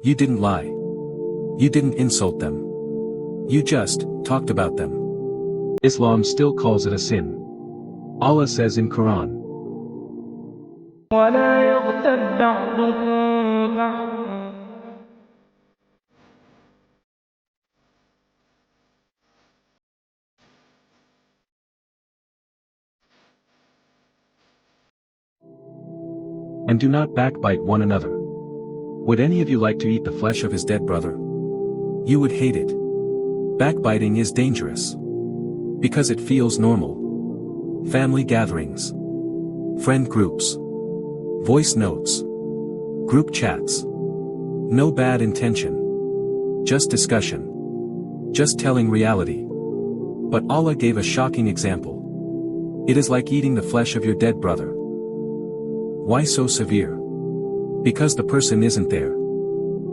You didn't lie. You didn't insult them. You just talked about them. Islam still calls it a sin. Allah says in Quran, ولا يغتب بعضكم بعضا and do not backbite one another. Would any of you like to eat the flesh of his dead brother? You would hate it. Backbiting is dangerous. Because it feels normal. Family gatherings. Friend groups. Voice notes. Group chats. No bad intention. Just discussion. Just telling reality. But Allah gave a shocking example. It is like eating the flesh of your dead brother. Why so severe? Because the person isn't there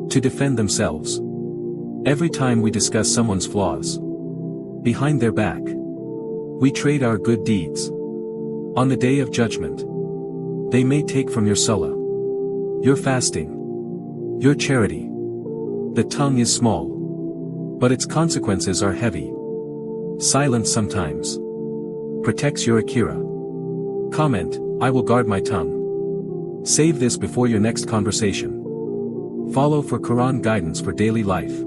to defend themselves. Every time we discuss someone's flaws behind their back, we trade our good deeds. On the day of judgment, they may take from your salah, your fasting, your charity. The tongue is small, but its consequences are heavy. Silence sometimes protects your akira. Comment, I will guard my tongue. Save this before your next conversation. Follow for Quran guidance for daily life.